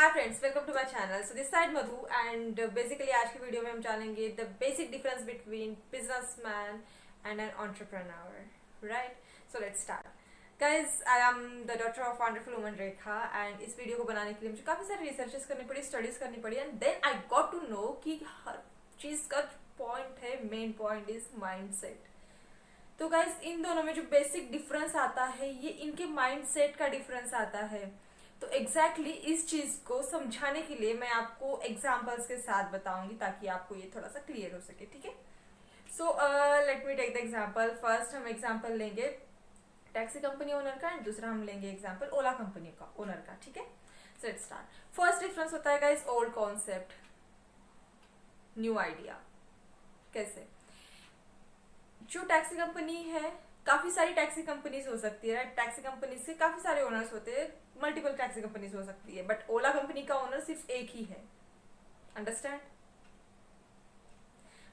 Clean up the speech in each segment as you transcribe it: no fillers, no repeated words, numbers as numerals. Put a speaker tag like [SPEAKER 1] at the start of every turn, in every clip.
[SPEAKER 1] Hi friends, welcome to my channel. So this side Madhu and basically आज की video में हम जानेंगे the basic difference between businessman and an entrepreneur. Right, so let's start. Guys, I am the daughter of wonderful woman Rekha and इस video को बनाने के लिए मुझे काफ़ी सारी रिसर्चेस करनी पड़ी, स्टडीज करनी पड़ी and then I got to know कि हर चीज़ का पॉइंट है, main point is mind set. तो गाइज, इन दोनों में जो बेसिक डिफरेंस आता है ये इनके माइंड सेट का डिफरेंस आता है। तो एग्जैक्टली इस चीज को समझाने के लिए मैं आपको एग्जांपल्स के साथ बताऊंगी ताकि आपको ये थोड़ा सा क्लियर हो सके। ठीक है, so let me take the example. First हम एग्जांपल लेंगे टैक्सी कंपनी ओनर का एंड दूसरा हम लेंगे एग्जांपल ओला कंपनी का ओनर का। ठीक है, so let's start. First difference होता है guys old concept new idea. कैसे? जो टैक्सी कंपनी है, काफी सारी टैक्सी कंपनीज हो सकती है, राइट? टैक्सी कंपनीज के काफी सारे ओनर्स होते हैं, मल्टीपल टैक्सी कंपनीज हो सकती है, बट ओला कंपनी का ओनर सिर्फ एक ही है। अंडरस्टैंड?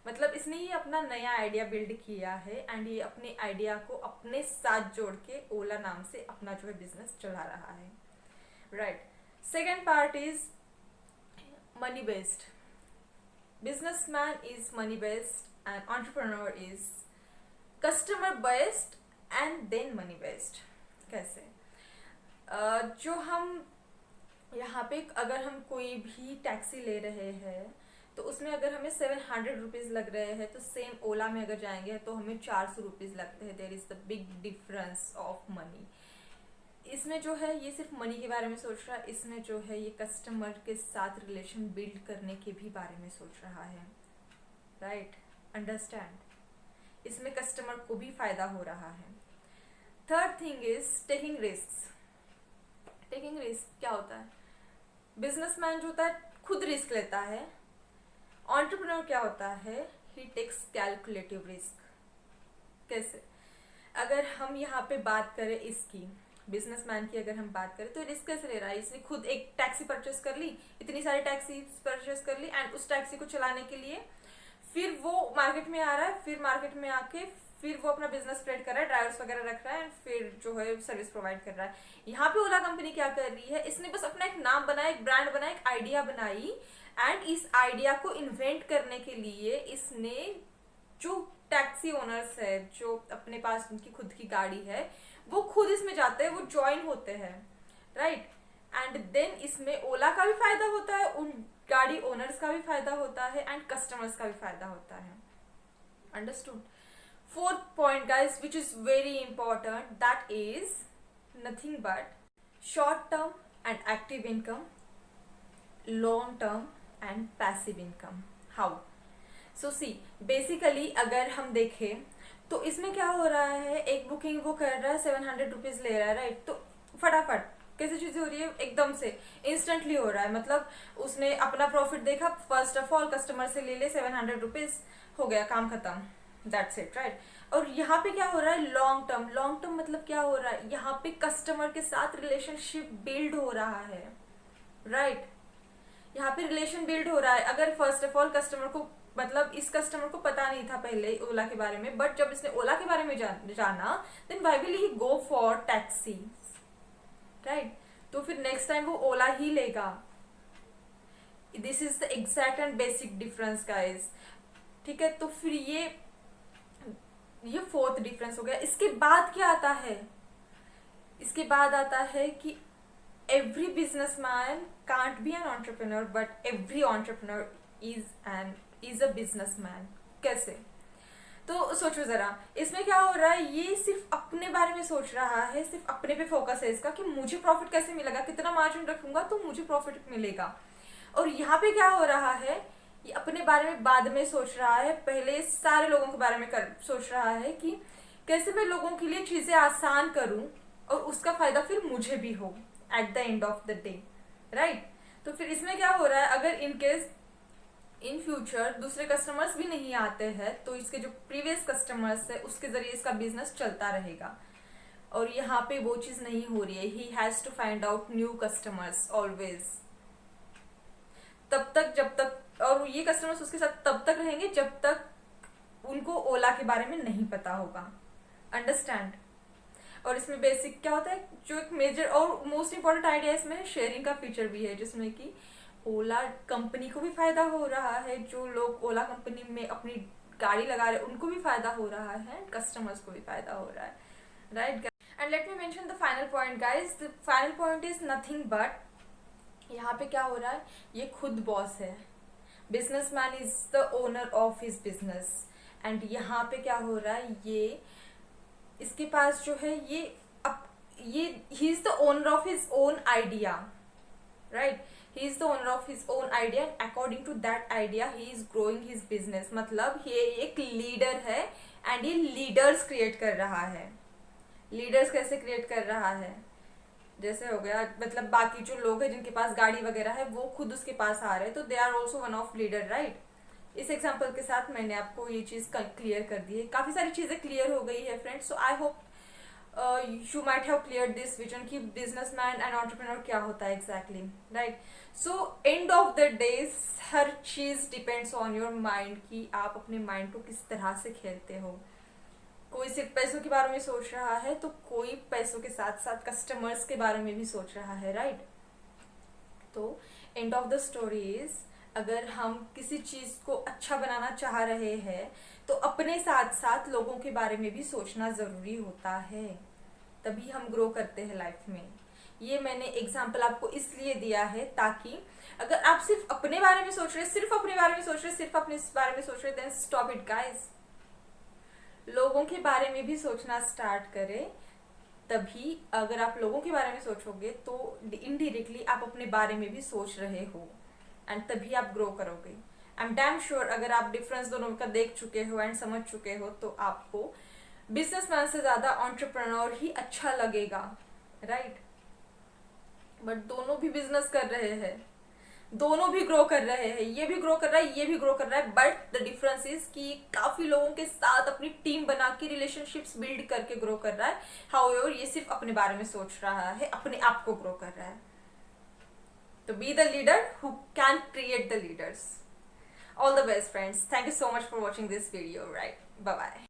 [SPEAKER 1] मतलब इसने ये अपना नया आइडिया बिल्ड किया है एंड ये अपने आइडिया को अपने साथ जोड़ के ओला नाम से अपना जो है बिजनेस चला रहा है। Right, second part is money based. Businessman is money based and entrepreneur is customer based and then money based. कैसे? जो हम यहाँ पे अगर हम कोई भी टैक्सी ले रहे हैं तो उसमें अगर हमें 700 रुपीज़ लग रहे हैं तो सेम ओला में अगर जाएंगे तो हमें 400 रुपीज़ लगते हैं। There is the big difference of money. इसमें जो है ये सिर्फ मनी के बारे में सोच रहा है, इसमें जो है ये कस्टमर के साथ रिलेशन बिल्ड करने के भी बारे में सोच रहा है। Right, understand? इसमें कस्टमर को भी फायदा हो रहा है। Third thing is taking risk. Taking risk क्या होता है? बिजनेसमैन जो होता है खुद रिस्क लेता है। एंटरप्रेन्योर क्या होता है? ही टेक्स कैलकुलेटिव रिस्क। कैसे? अगर हम यहाँ पे बात करें इसकी, बिजनेसमैन की अगर हम बात करें तो रिस्क कैसे ले रहा है? इसने खुद एक टैक्सी परचेस कर ली, इतनी सारी टैक्सी परचेस कर ली एंड उस टैक्सी को चलाने के लिए फिर वो मार्केट में आ रहा है, फिर मार्केट में आके फिर वो अपना बिजनेस स्प्रेड कर रहा है, ड्राइवर्स वगैरह रख रहा है एंड फिर जो है सर्विस प्रोवाइड कर रहा है। यहाँ पे ओला कंपनी क्या कर रही है? इसने बस अपना एक नाम बनाया, एक ब्रांड बनाया, एक आइडिया बनाई एंड इस आइडिया को इन्वेंट करने के लिए इसने जो टैक्सी ओनर्स है, जो अपने पास उनकी खुद की गाड़ी है, वो खुद इसमें जाते हैं, वो ज्वाइन होते हैं। राइट, एंड देन इसमें ओला का भी फायदा होता है, उन गाड़ी ओनर्स का भी फायदा होता है एंड कस्टमर्स का भी फायदा होता है। Understood? Fourth point guys which is very important, that is nothing but short term and active income, long term and passive income. How? So see, basically अगर हम देखें तो इसमें क्या हो रहा है, एक बुकिंग वो कर रहा है, 700 रुपीज ले रहा है, राइट? तो फटाफट कैसी चीजें हो रही है? एकदम से इंस्टेंटली हो रहा है। मतलब उसने अपना प्रॉफिट देखा, फर्स्ट ऑफ ऑल कस्टमर से ले ले 700 रुपीज, हो गया, काम खत्म, दैट्स इट। राइट, और यहाँ पे क्या हो रहा है? Long term. लॉन्ग टर्म मतलब क्या हो रहा है? यहाँ पे कस्टमर के साथ रिलेशनशिप बिल्ड हो रहा है। राइट, यहाँ पे रिलेशन बिल्ड हो रहा है। अगर फर्स्ट ऑफ ऑल कस्टमर को, मतलब इस कस्टमर को पता नहीं था पहले ओला के बारे में, बट जब इसने ओला के बारे में जाना, then why will he go for taxi? Right, तो फिर नेक्स्ट टाइम वो ओला ही लेगा। This is the exact and basic difference guys. ठीक है, तो फिर ये फोर्थ डिफरेंस हो गया। इसके बाद क्या आता है? इसके बाद आता है कि every businessman can't be an entrepreneur but every entrepreneur is a businessman. कैसे? तो सोचो जरा, इसमें क्या हो रहा है? ये सिर्फ अपने बारे में सोच रहा है, सिर्फ अपने पे फोकस है इसका कि मुझे प्रॉफिट कैसे मिलेगा, कितना मार्जिन रखूंगा तो मुझे प्रॉफिट मिलेगा। और यहाँ पे क्या हो रहा है? ये अपने बारे में बाद में सोच रहा है, पहले सारे लोगों के बारे में सोच रहा है कि कैसे मैं लोगों के लिए चीजें आसान करूं और उसका फायदा फिर मुझे भी हो at the end of the day. Right, तो फिर इसमें क्या हो रहा है? अगर इनकेस इन फ्यूचर दूसरे कस्टमर्स भी नहीं आते हैं तो इसके जो प्रीवियस कस्टमर्स है उसके जरिए इसका बिजनेस चलता रहेगा। और यहाँ पे वो चीज नहीं हो रही है। He has to find out new customers always, तब तक जब तक, और ये कस्टमर्स उसके साथ तब तक रहेंगे जब तक उनको ओला के बारे में नहीं पता होगा। अंडरस्टैंड? और इसमें बेसिक क्या होता है, जो एक मेजर और मोस्ट इम्पॉर्टेंट आइडिया इसमें शेयरिंग का फीचर भी है, जिसमें कि ओला कंपनी को भी फायदा हो रहा है, जो लोग ओला कंपनी में अपनी गाड़ी लगा रहे हैं उनको भी फायदा हो रहा है, कस्टमर्स को भी फायदा हो रहा है, right. And let me mention the final point guys, the final point is nothing but, यहाँ पे क्या हो रहा है, ये खुद बॉस है, businessman is the owner of his business, and यहाँ पे क्या हो रहा है, ये इसके पास जो है ये he is the owner of his own idea, right, he is the owner of his own idea and according to that idea he is growing his business। मतलब ये एक लीडर है एंड ये लीडर्स क्रिएट कर रहा है। Leaders कैसे create कर रहा है, जैसे हो गया मतलब बाकी जो लोग हैं जिनके पास गाड़ी वगैरह है वो खुद उसके पास आ रहे हैं, तो they are also one of leader, right. इस एग्जाम्पल के साथ मैंने आपको ये चीज़ क्लियर कर दी है, काफ़ी सारी चीज़ें क्लियर हो गई है friends. So I hope you might have cleared this vision कि businessman and entrepreneur क्या होता है exactly, right। so end of the day her cheese depends on your mind कि आप अपने mind को किस तरह से खेलते हो। कोई सिर्फ पैसों के बारे में सोच रहा है तो कोई पैसों के साथ साथ कस्टमर्स के बारे में भी सोच रहा है, right। तो end of the story is अगर हम किसी चीज़ को अच्छा बनाना चाह रहे हैं तो अपने साथ साथ लोगों के बारे में भी सोचना ज़रूरी होता है, तभी हम ग्रो करते हैं लाइफ में। ये मैंने एग्जाम्पल आपको इसलिए दिया है ताकि अगर आप सिर्फ अपने बारे में सोच रहे, सिर्फ अपने बारे में सोच रहे, सिर्फ अपने बारे में सोच रहे, देन स्टॉप इट गाइस। लोगों के बारे में भी सोचना स्टार्ट करें, तभी अगर आप लोगों के बारे में सोचोगे तो इनडायरेक्टली आप अपने बारे में भी सोच रहे हो एंड तभी आप ग्रो करोगे। आई एम डैम श्योर अगर आप डिफरेंस दोनों का देख चुके हो एंड समझ चुके हो तो आपको बिजनेसमैन से ज़्यादा एंटरप्रेन्योर ही अच्छा लगेगा, राइट। बट दोनों भी बिजनेस कर रहे हैं, दोनों भी ग्रो कर रहे हैं, ये भी ग्रो कर रहा है, ये भी ग्रो कर रहा है, बट द डिफरेंस इज कि काफ़ी लोगों के साथ अपनी टीम बना के रिलेशनशिप्स बिल्ड करके ग्रो कर रहा है। हाउएवर ये सिर्फ अपने बारे में सोच रहा है, अपने आप को ग्रो कर रहा है। तो be the leader who can create the leaders. All the best friends, thank you so much for watching this video, right, bye bye।